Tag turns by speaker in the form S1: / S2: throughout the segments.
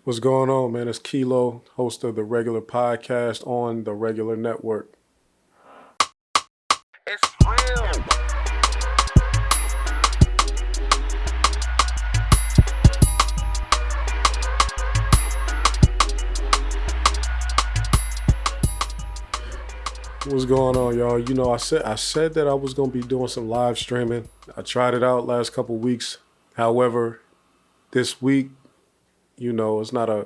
S1: What's going on, man? It's Kilo, host of the Regular Podcast on the Regular Network.
S2: It's real.
S1: What's going on, y'all? You know, I said that I was gonna be doing some live streaming. I tried it out last couple weeks. However, this week, it's not a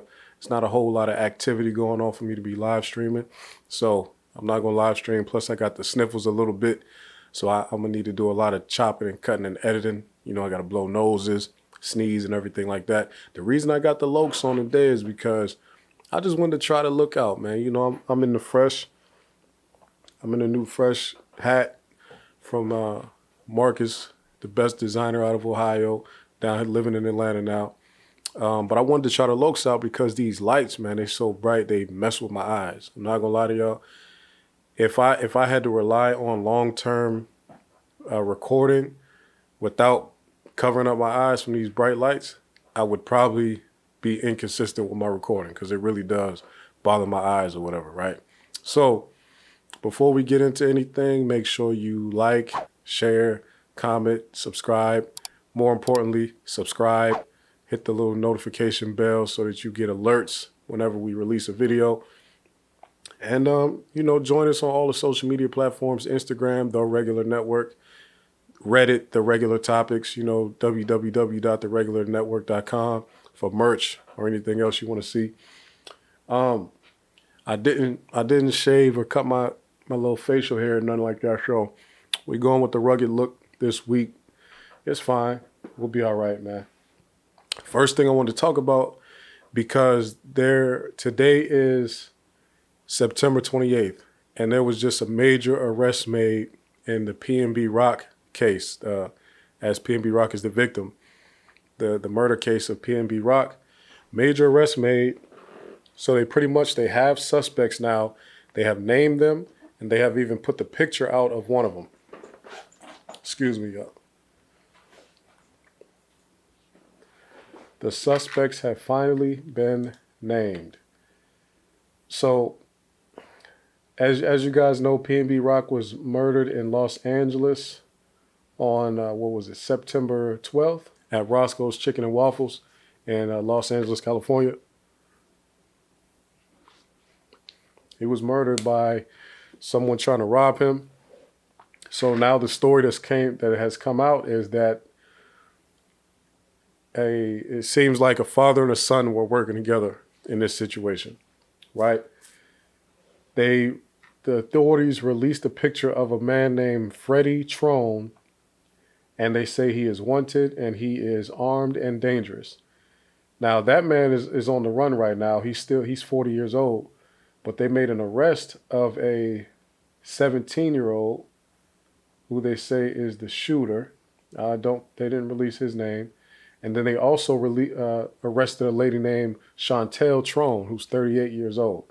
S1: whole lot of activity going on for me to be live streaming. So I'm not gonna live stream. Plus, I got the sniffles a little bit, so I'm gonna need to do a lot of chopping and cutting and editing. You know, I gotta blow noses, sneeze, and everything like that. The reason I got the lokes on today is because I just wanted to try to look out, man. You know, I'm in the fresh. I'm in a new fresh hat from Marcus, the best designer out of Ohio, down here living in Atlanta now. But I wanted to try to lokes out because these lights, man, they so bright, they mess with my eyes. I'm not gonna lie to y'all. If I had to rely on long-term recording without covering up my eyes from these bright lights, I would probably be inconsistent with my recording because it really does bother my eyes or whatever, right? So before we get into anything, make sure you like, share, comment, subscribe. More importantly, subscribe. Hit the little notification bell so that you get alerts whenever we release a video. And, join us on all the social media platforms, Instagram, The Regular Network, Reddit, The Regular Topics, www.theregularnetwork.com for merch or anything else you want to see. I didn't shave or cut my little facial hair or nothing like that. So we're going with the rugged look this week. It's fine. We'll be all right, man. First thing I want to talk about, because today is September 28th, and there was just a major arrest made in the PNB Rock case, as PNB Rock is the victim, the murder case of PNB Rock. Major arrest made. So they have suspects now. They have named them, and they have even put the picture out of one of them. Excuse me, y'all. The suspects have finally been named. So, as you guys know, PNB Rock was murdered in Los Angeles on, September 12th at Roscoe's Chicken and Waffles in Los Angeles, California. He was murdered by someone trying to rob him. So now the story that has come out is that it seems like a father and a son were working together in this situation, right? The authorities released a picture of a man named Freddie Trone, and they say he is wanted and he is armed and dangerous. Now that man is on the run right now. He's 40 years old, but they made an arrest of a 17-year-old who they say is the shooter. They didn't release his name. And then they also arrested a lady named Chantel Trone, who's 38 years old.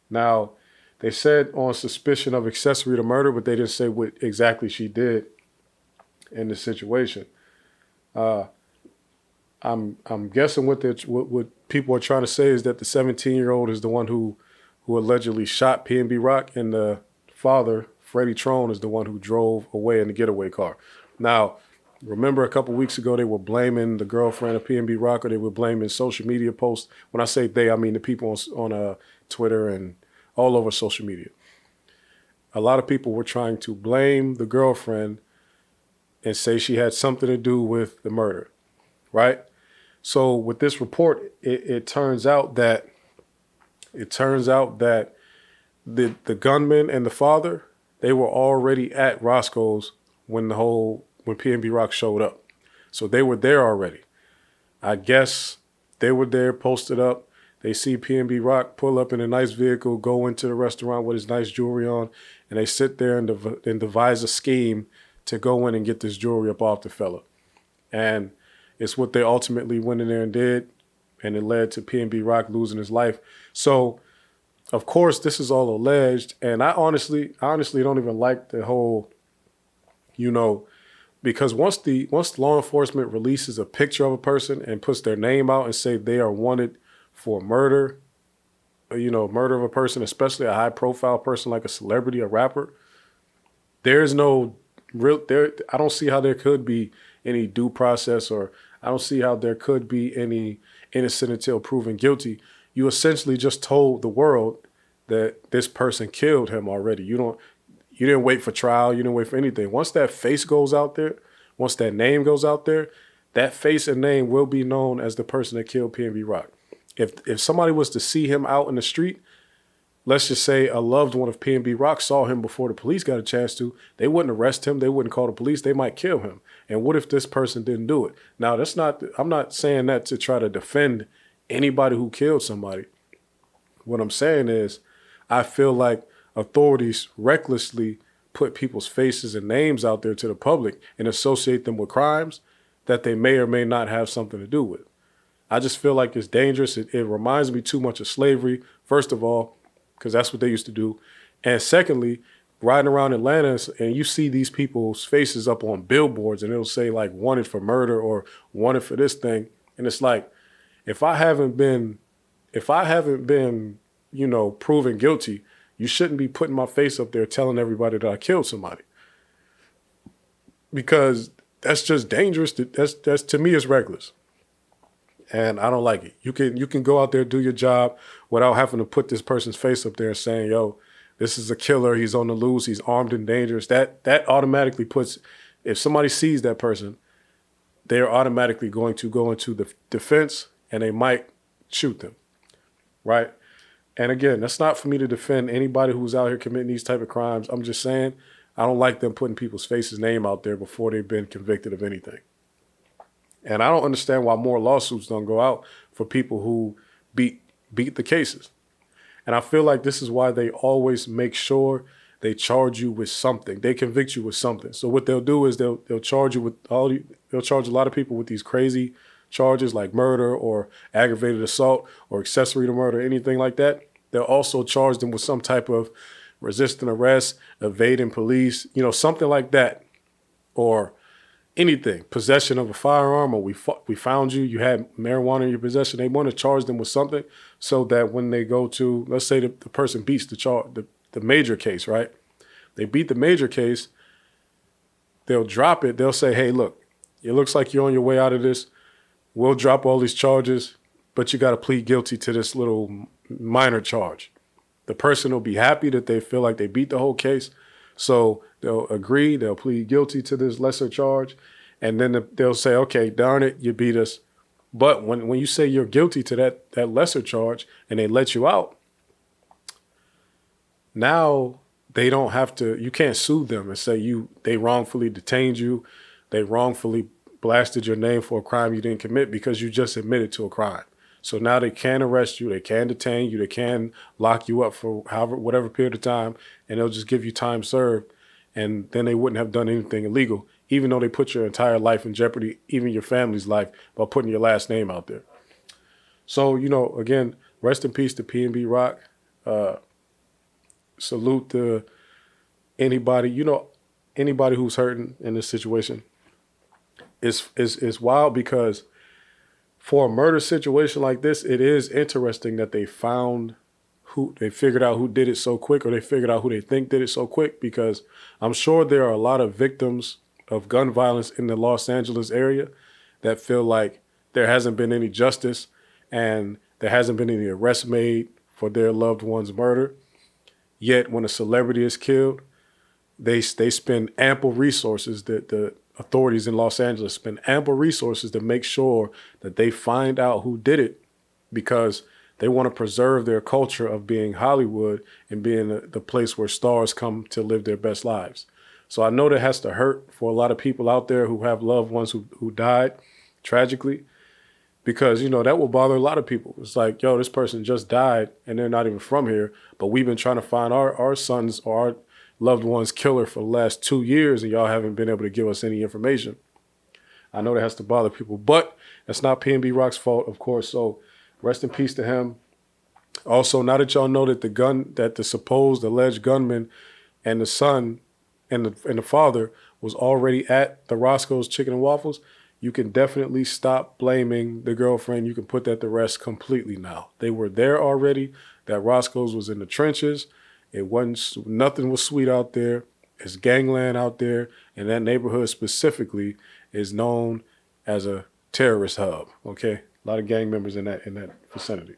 S1: Now, they said on suspicion of accessory to murder, but they didn't say what exactly she did in the situation. I'm guessing what people are trying to say is that the 17-year-old is the one who allegedly shot PNB Rock, and the father, Freddie Trone, is the one who drove away in the getaway car. Now, remember a couple weeks ago, they were blaming the girlfriend of PNB Rock, or they were blaming social media posts. When I say they, I mean the people on Twitter and all over social media. A lot of people were trying to blame the girlfriend and say she had something to do with the murder, right? So with this report, it turns out that the gunman and the father, they were already at Roscoe's when PNB Rock showed up. So they were there already. I guess they were there, posted up. They see PNB Rock pull up in a nice vehicle, go into the restaurant with his nice jewelry on, and they sit there and devise a scheme to go in and get this jewelry up off the fella. And it's what they ultimately went in there and did, and it led to PNB Rock losing his life. So, of course, this is all alleged, and I honestly don't even like the whole, because once law enforcement releases a picture of a person and puts their name out and say they are wanted for murder, murder of a person, especially a high profile person like a celebrity, a rapper, there's no I don't see how there could be any due process, or I don't see how there could be any innocent until proven guilty. You essentially just told the world that this person killed him already. You didn't wait for trial. You didn't wait for anything. Once that face goes out there, once that name goes out there, that face and name will be known as the person that killed PNB Rock. If somebody was to see him out in the street, let's just say a loved one of PNB Rock saw him before the police got a chance to, they wouldn't arrest him. They wouldn't call the police. They might kill him. And what if this person didn't do it? Now, I'm not saying that to try to defend anybody who killed somebody. What I'm saying is I feel like authorities recklessly put people's faces and names out there to the public and associate them with crimes that they may or may not have something to do with. I just feel like it's dangerous. It reminds me too much of slavery, first of all, because that's what they used to do. And secondly, riding around Atlanta and you see these people's faces up on billboards and it'll say like wanted for murder or wanted for this thing. And it's like, if I haven't been, proven guilty, you shouldn't be putting my face up there telling everybody that I killed somebody. Because that's just dangerous. That's to me, it's reckless. And I don't like it. You can go out there, do your job without having to put this person's face up there and saying, yo, this is a killer. He's on the loose. He's armed and dangerous. That automatically puts, if somebody sees that person, they're automatically going to go into the defense and they might shoot them, right? And again, that's not for me to defend anybody who's out here committing these type of crimes. I'm just saying I don't like them putting people's faces, name out there before they've been convicted of anything. And I don't understand why more lawsuits don't go out for people who beat the cases. And I feel like this is why they always make sure they charge you with something. They convict you with something. So what they'll do is they'll charge you with they'll charge a lot of people with these crazy charges like murder or aggravated assault or accessory to murder, anything like that. They'll also charge them with some type of resisting arrest, evading police, something like that, or anything, possession of a firearm, or we found you had marijuana in your possession. They want to charge them with something so that when they go to, let's say the person beats the major case, right? They beat the major case, they'll drop it. They'll say, hey, look, it looks like you're on your way out of this. We'll drop all these charges, but you got to plead guilty to this little minor charge. The person will be happy that they feel like they beat the whole case. So they'll agree, they'll plead guilty to this lesser charge, and then they'll say, okay, darn it, you beat us. But when you say you're guilty to that lesser charge and they let you out, now they don't have to, you can't sue them and say they wrongfully detained you, they wrongfully blasted your name for a crime you didn't commit because you just admitted to a crime. So now they can arrest you, they can detain you, they can lock you up for whatever period of time, and they'll just give you time served, and then they wouldn't have done anything illegal, even though they put your entire life in jeopardy, even your family's life, by putting your last name out there. So, again, rest in peace to PNB Rock. Salute to anybody, anybody who's hurting in this situation. It's wild because for a murder situation like this, it is interesting that they figured out who did it so quick, or they figured out who they think did it so quick, because I'm sure there are a lot of victims of gun violence in the Los Angeles area that feel like there hasn't been any justice and there hasn't been any arrests made for their loved one's murder. Yet when a celebrity is killed, they spend ample resources, the authorities in Los Angeles spend ample resources to make sure that they find out who did it, because they want to preserve their culture of being Hollywood and being the place where stars come to live their best lives. So I know that has to hurt for a lot of people out there who have loved ones who died tragically, because, that will bother a lot of people. It's like, yo, this person just died and they're not even from here, but we've been trying to find our sons or our loved one's killer for the last 2 years and y'all haven't been able to give us any information. I know that has to bother people, but that's not PNB Rock's fault, of course. So rest in peace to him. Also, now that y'all know that the supposed alleged gunman and the son and the father was already at the Roscoe's Chicken and Waffles, you can definitely stop blaming the girlfriend. You can put that to rest completely now. They were there already. That Roscoe's was in the trenches. It wasn't, nothing was sweet out there. It's gangland out there. And that neighborhood specifically is known as a terrorist hub. Okay. A lot of gang members in that vicinity.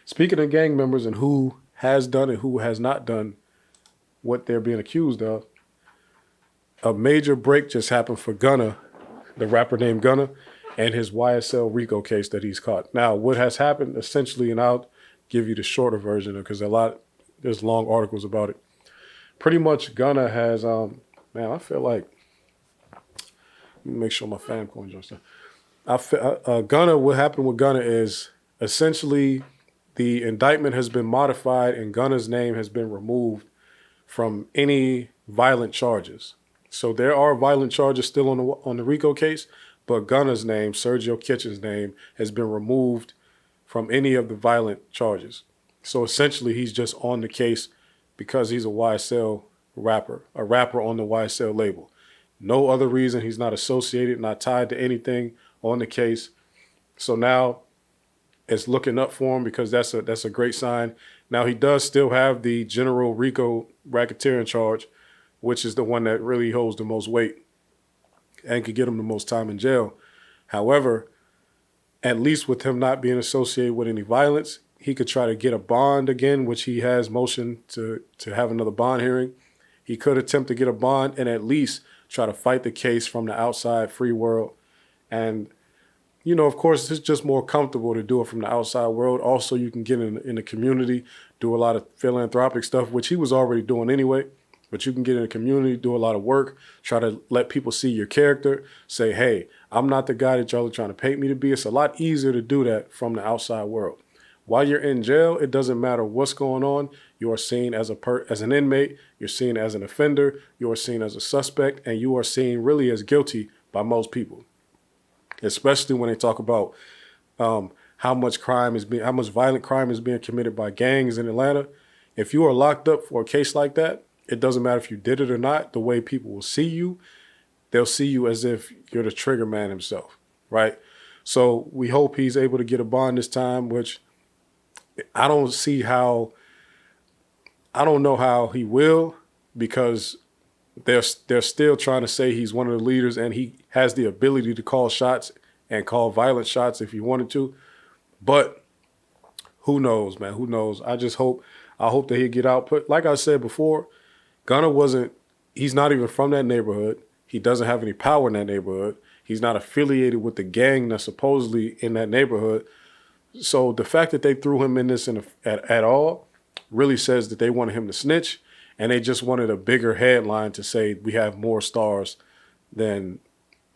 S1: Speaking of gang members and who has done and who has not done what they're being accused of, a major break just happened for Gunna, the rapper named Gunna, and his YSL RICO case that he's caught. Now, what has happened essentially, and I'll give you the shorter version because there's long articles about it. Pretty much Gunna has, I feel like, let me make sure my fam coin joins in. Gunna, what happened with Gunna is essentially the indictment has been modified and Gunna's name has been removed from any violent charges. So there are violent charges still on the RICO case, but Gunna's name, Sergio Kitchen's name, has been removed from any of the violent charges. So essentially he's just on the case because he's a YSL rapper, a rapper on the YSL label. No other reason. He's not associated, not tied to anything on the case. So now it's looking up for him because that's a great sign. Now he does still have the general RICO racketeering charge, which is the one that really holds the most weight and could get him the most time in jail. However, at least with him not being associated with any violence, he could try to get a bond again, which he has motion to have another bond hearing. He could attempt to get a bond and at least try to fight the case from the outside free world. And, you know, of course, it's just more comfortable to do it from the outside world. Also, you can get in the community, do a lot of philanthropic stuff, which he was already doing anyway. But you can get in the community, do a lot of work, try to let people see your character, say, hey, I'm not the guy that y'all are trying to paint me to be. It's a lot easier to do that from the outside world. While you're in jail, it doesn't matter what's going on. You are seen as an inmate. You're seen as an offender. You are seen as a suspect, and you are seen really as guilty by most people, especially when they talk about how much violent crime is being committed by gangs in Atlanta. If you are locked up for a case like that, it doesn't matter if you did it or not. The way people will see you, they'll see you as if you're the trigger man himself, right? So we hope he's able to get a bond this time, which I don't know how he will, because they're still trying to say he's one of the leaders and he has the ability to call shots and call violent shots if he wanted to. But who knows, man? Who knows? I hope that he'll get out. But like I said before, Gunna he's not even from that neighborhood. He doesn't have any power in that neighborhood. He's not affiliated with the gang that's supposedly in that neighborhood. So the fact that they threw him in this at all really says that they wanted him to snitch, and they just wanted a bigger headline to say we have more stars than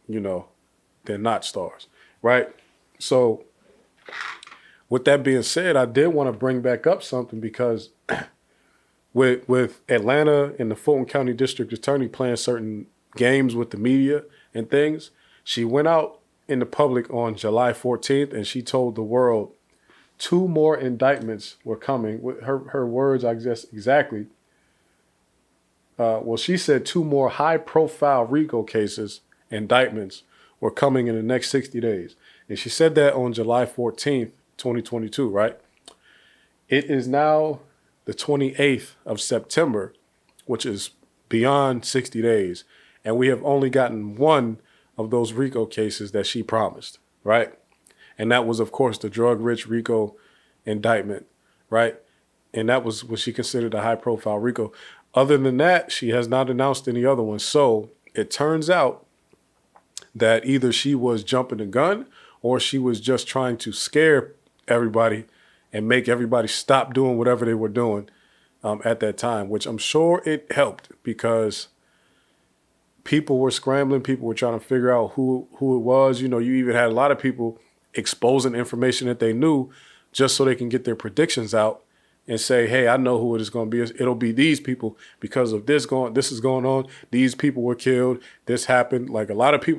S1: not stars, right? So with that being said, I did want to bring back up something because with Atlanta and the Fulton County District Attorney playing certain games with the media and things, she went out in the public on July 14th and she told the world 2 more indictments were coming. With her words, I guess exactly. She said 2 more high-profile RICO cases, indictments, were coming in the next 60 days. And she said that on July 14th, 2022, right? It is now the 28th of September, which is beyond 60 days. And we have only gotten 1 of those RICO cases that she promised, right? And that was, of course, the drug-rich RICO indictment, right? And that was what she considered a high-profile RICO. Other than that, she has not announced any other ones. So it turns out that either she was jumping the gun or she was just trying to scare everybody and make everybody stop doing whatever they were doing at that time, which I'm sure it helped because people were scrambling. People were trying to figure out who it was. You know, you even had a lot of people exposing information that they knew just so they can get their predictions out and say, hey, I know who it is going to be. It'll be these people because of this is going on. These people were killed. This happened. Like a lot of like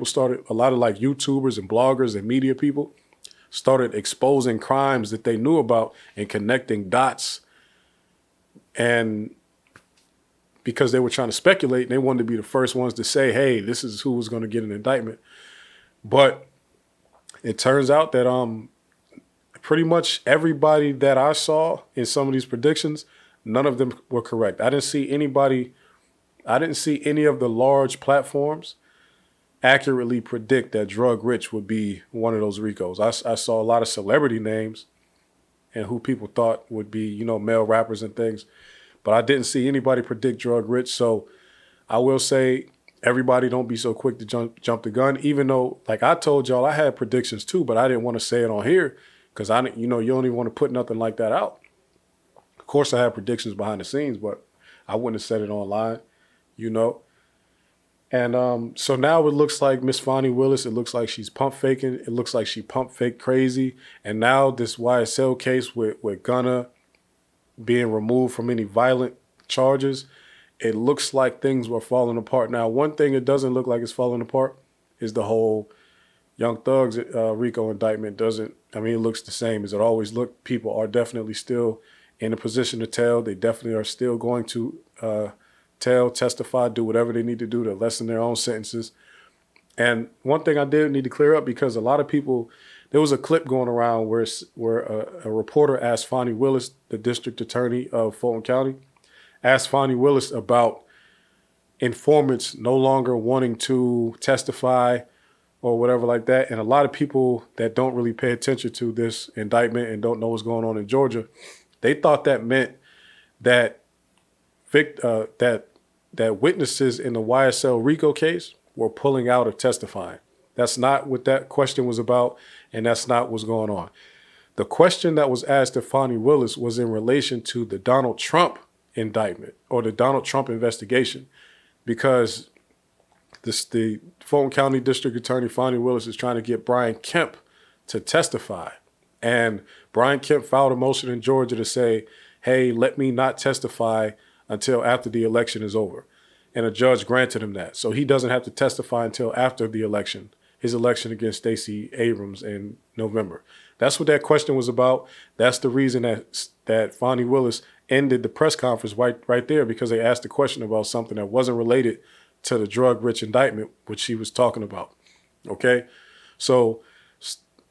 S1: YouTubers and bloggers and media people started exposing crimes that they knew about and connecting dots. And because they were trying to speculate and they wanted to be the first ones to say, hey, this is who was going to get an indictment. But it turns out that pretty much everybody that I saw in some of these predictions, none of them were correct. I didn't see any of the large platforms accurately predict that Drug Rich would be one of those Ricos. I saw a lot of celebrity names and who people thought would be, male rappers and things, but I didn't see anybody predict Drug Rich. So I will say, everybody don't be so quick to jump the gun, even though, like I told y'all, I had predictions too, but I didn't want to say it on here because you don't even want to put nothing like that out. Of course, I had predictions behind the scenes, but I wouldn't have said it online, And so now it looks like Miss Fonnie Willis, it looks like she's pump faking. It looks like she pump fake crazy. And now this YSL case with Gunna being removed from any violent charges, it looks like things were falling apart. Now, one thing it doesn't look like it's falling apart is the whole Young Thug's RICO indictment. It looks the same as it always looked. People are definitely still in a position to tell. They definitely are still going to testify, do whatever they need to do to lessen their own sentences. And one thing I did need to clear up, because a lot of people, there was a clip going around where a reporter asked Fonnie Willis, the district attorney of Fulton County, asked Fonnie Willis about informants no longer wanting to testify or whatever like that. And a lot of people that don't really pay attention to this indictment and don't know what's going on in Georgia, they thought that meant that that witnesses in the YSL RICO case were pulling out of testifying. That's not what that question was about, and that's not what's going on. The question that was asked of Fonnie Willis was in relation to the Donald Trump indictment or the Donald Trump investigation, because the Fulton County District Attorney Fonnie Willis is trying to get Brian Kemp to testify. And Brian Kemp filed a motion in Georgia to say, hey, let me not testify until after the election is over. And a judge granted him that. So he doesn't have to testify until after the election, his election against Stacey Abrams in November. That's what that question was about. That's the reason that Fonnie Willis ended the press conference right there, because they asked a question about something that wasn't related to the Drug Rich indictment, which she was talking about. Okay? So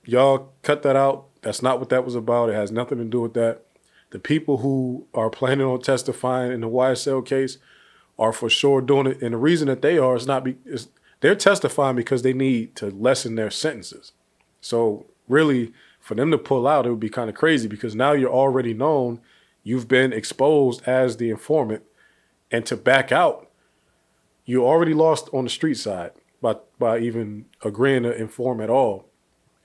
S1: y'all cut that out. That's not what that was about. It has nothing to do with that. The people who are planning on testifying in the YSL case are for sure doing it. And the reason that they are is they're testifying because they need to lessen their sentences. So really, for them to pull out, it would be kind of crazy, because now you're already known, you've been exposed as the informant, and to back out, you already lost on the street side by even agreeing to inform at all.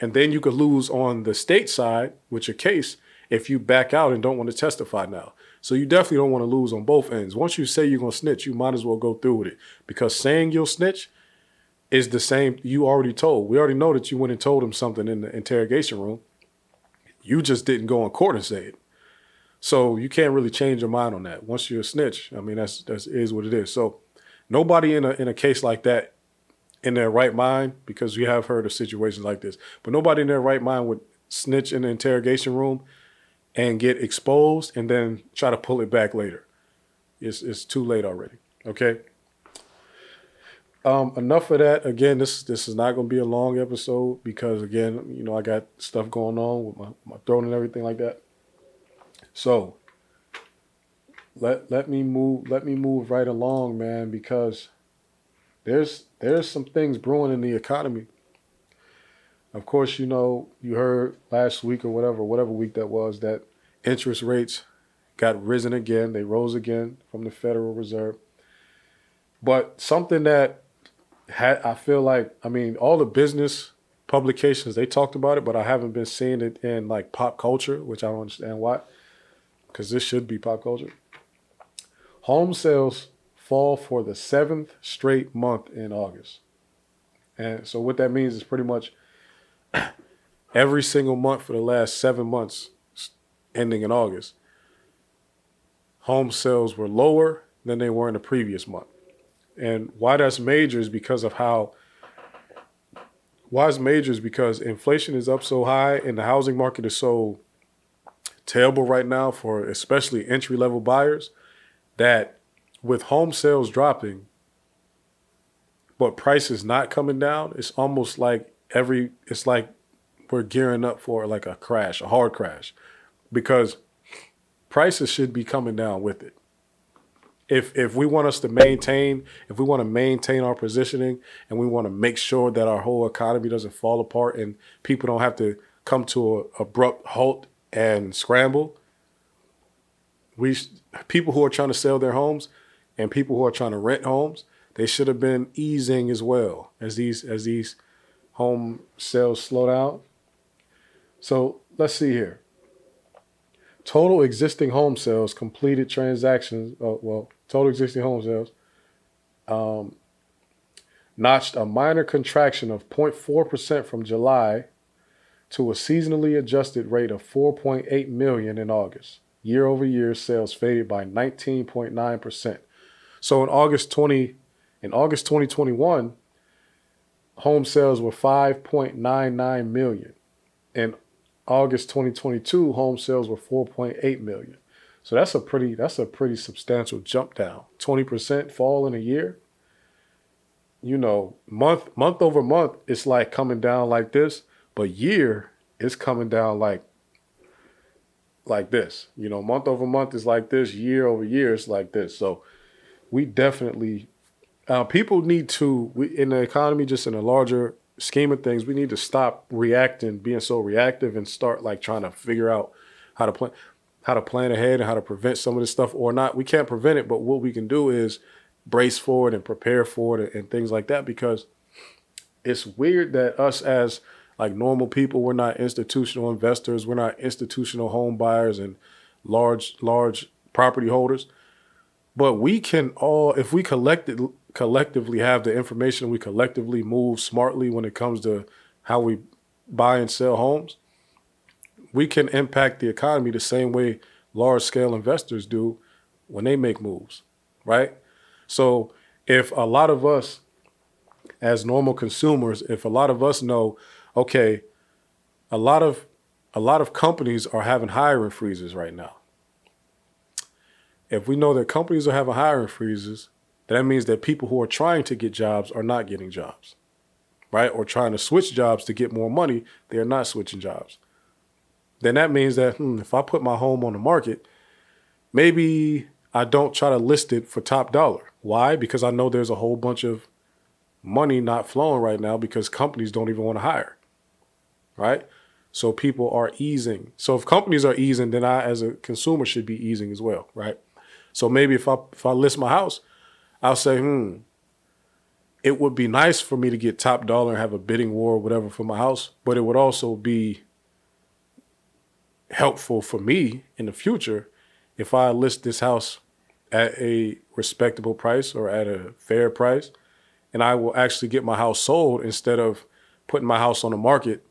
S1: And then you could lose on the state side with your case if you back out and don't want to testify now. So you definitely don't want to lose on both ends. Once you say you're going to snitch, you might as well go through with it, because saying you'll snitch is the same. You already told. We already know that you went and told him something in the interrogation room. You just didn't go in court and say it. So you can't really change your mind on that. Once you're a snitch, that's is what it is. So nobody in a case like that in their right mind, because we have heard of situations like this, but nobody in their right mind would snitch in the interrogation room and get exposed and then try to pull it back later. It's too late already. Okay. Enough of that. Again, this is not going to be a long episode, because again, I got stuff going on with my throat and everything like that. So let me move right along, man, because there's some things brewing in the economy. Of course, you heard last week or whatever week that was, that interest rates got risen again. They rose again from the Federal Reserve. But something that I feel like, all the business publications, they talked about it, but I haven't been seeing it in like pop culture, which I don't understand why, because this should be pop culture. Home sales fall for the 7th straight month in August. And so what that means is pretty much every single month for the last 7 months ending in August, home sales were lower than they were in the previous month. And why that's major is because because inflation is up so high and the housing market is so terrible right now for especially entry-level buyers, that with home sales dropping, but prices not coming down, it's almost like it's like we're gearing up for like a crash, a hard crash, because prices should be coming down with it. If we want us to maintain, if we want to maintain our positioning and we want to make sure that our whole economy doesn't fall apart and people don't have to come to an abrupt halt and scramble, people who are trying to sell their homes and people who are trying to rent homes, they should have been easing as well as these home sales slow down. So let's see here. Total existing home sales, completed transactions, total existing home sales notched a minor contraction of 0.4% from July to a seasonally adjusted rate of 4.8 million in August. Year over year, sales faded by 19.9%. So in August 2021, home sales were 5.99 million. In August 2022, home sales were 4.8 million. So that's a pretty substantial jump down. 20% fall in a year. You know, month over month, it's like coming down like this, but year it's coming down like this. You know, month over month is like this, year over year it's like this. So we definitely people need to, in the economy, just in a larger scheme of things, we need to stop being so reactive and start like trying to figure out how to plan ahead and how to prevent some of this stuff or not. We can't prevent it, but what we can do is brace for it and prepare for it and things like that, because it's weird that us as like normal people, we're not institutional investors, we're not institutional home buyers and large property holders, but we can all, if we collectively have the information, we collectively move smartly when it comes to how we buy and sell homes, we can impact the economy the same way large scale investors do when they make moves, right? So if a lot of us as normal consumers, if a lot of us know, okay, a lot of companies are having hiring freezes right now. If we know that companies are having hiring freezes, that means that people who are trying to get jobs are not getting jobs, right? Or trying to switch jobs to get more money, they are not switching jobs. Then that means that if I put my home on the market, maybe I don't try to list it for top dollar. Why? Because I know there's a whole bunch of money not flowing right now because companies don't even want to hire, right? So people are easing. So if companies are easing, then I as a consumer should be easing as well, right? So maybe if I list my house, I'll say, it would be nice for me to get top dollar and have a bidding war or whatever for my house, but it would also be helpful for me in the future if I list this house at a respectable price or at a fair price, and I will actually get my house sold instead of putting my house on the market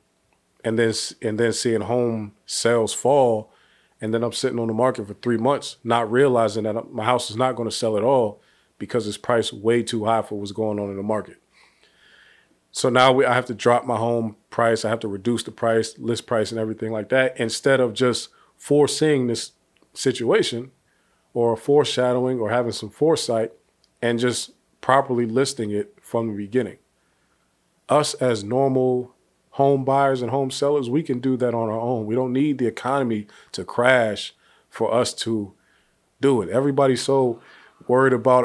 S1: and then seeing home sales fall, and then I'm sitting on the market for 3 months, not realizing that my house is not going to sell at all because it's priced way too high for what's going on in the market. So now I have to drop my home price. I have to reduce the price, list price, and everything like that, instead of just foreseeing this situation or foreshadowing or having some foresight and just properly listing it from the beginning. Us as normal home buyers and home sellers, we can do that on our own. We don't need the economy to crash for us to do it. Everybody's so worried about,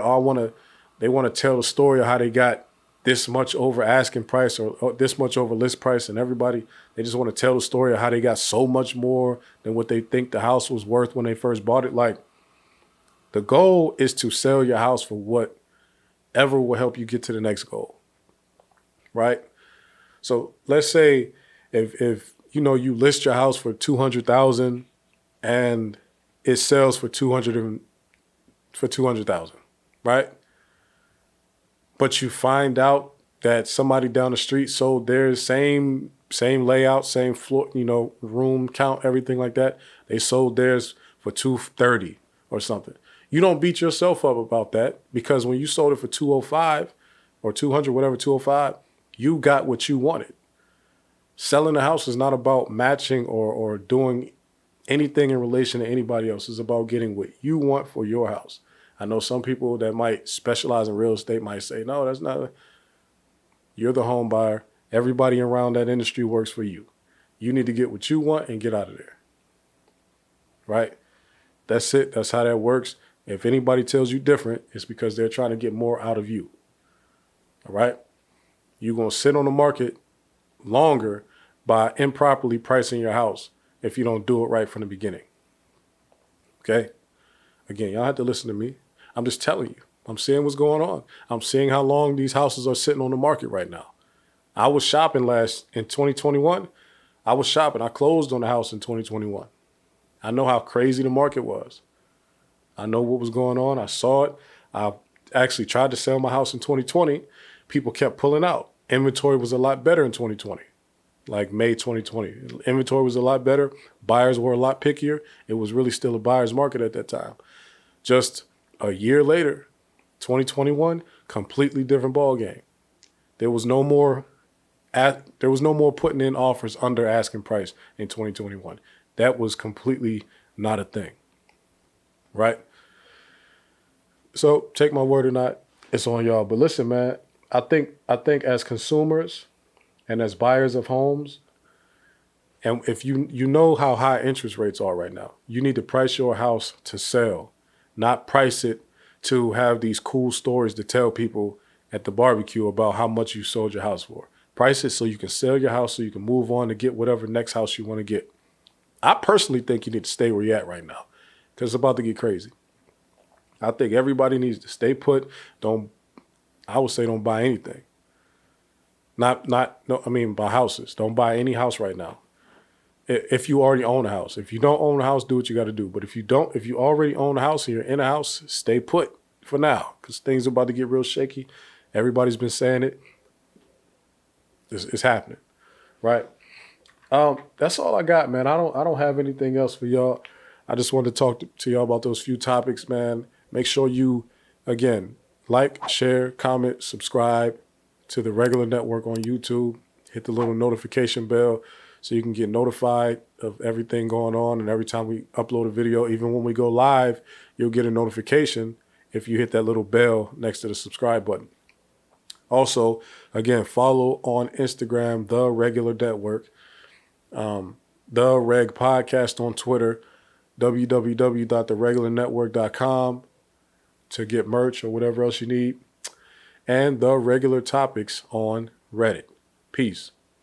S1: they want to tell the story of how they got this much over asking price or this much over list price, and they just want to tell the story of how they got so much more than what they think the house was worth when they first bought it. Like, the goal is to sell your house for whatever will help you get to the next goal, right? So let's say if you list your house for $200,000 and it sells for $200,000, right? But you find out that somebody down the street sold theirs, same layout, same floor, room count, everything like that. They sold theirs for $230 or something. You don't beat yourself up about that, because when you sold it for $205 or $200, whatever, $205, you got what you wanted. Selling a house is not about matching or doing anything in relation to anybody else. It's about getting what you want for your house. I know some people that might specialize in real estate might say, no, that's not. You're the home buyer. Everybody around that industry works for you. You need to get what you want and get out of there. Right? That's it. That's how that works. If anybody tells you different, it's because they're trying to get more out of you. All right? You're going to sit on the market longer by improperly pricing your house if you don't do it right from the beginning. Okay? Again, y'all have to listen to me. I'm just telling you. I'm seeing what's going on. I'm seeing how long these houses are sitting on the market right now. I was shopping in 2021. I was shopping. I closed on the house in 2021. I know how crazy the market was. I know what was going on. I saw it. I actually tried to sell my house in 2020. People kept pulling out. Inventory was a lot better in 2020, like May 2020. Inventory was a lot better. Buyers were a lot pickier. It was really still a buyer's market at that time. Just a year later, 2021, completely different ball game. There was no more putting in offers under asking price in 2021. That was completely not a thing. Right? So take my word or not, it's on y'all. But listen, man, I think as consumers and as buyers of homes, and if you know how high interest rates are right now, you need to price your house to sell, not price it to have these cool stories to tell people at the barbecue about how much you sold your house for. Price it so you can sell your house so you can move on to get whatever next house you want to get. I personally think you need to stay where you're at right now because it's about to get crazy. I think everybody needs to stay put. I would say don't buy anything. Buy houses. Don't buy any house right now. If you already own a house. If you don't own a house, do what you got to do. But if you already own a house and you're in a house, stay put for now because things are about to get real shaky. Everybody's been saying it. It's happening, right? That's all I got, man. I don't have anything else for y'all. I just wanted to talk to y'all about those few topics, man. Make sure you, again, like, share, comment, subscribe to the Regular Network on YouTube. Hit the little notification bell so you can get notified of everything going on. And every time we upload a video, even when we go live, you'll get a notification if you hit that little bell next to the subscribe button. Also, again, follow on Instagram, The Regular Network, The Reg Podcast on Twitter, www.theregularnetwork.com to get merch or whatever else you need, and The Regular Topics on Reddit. Peace.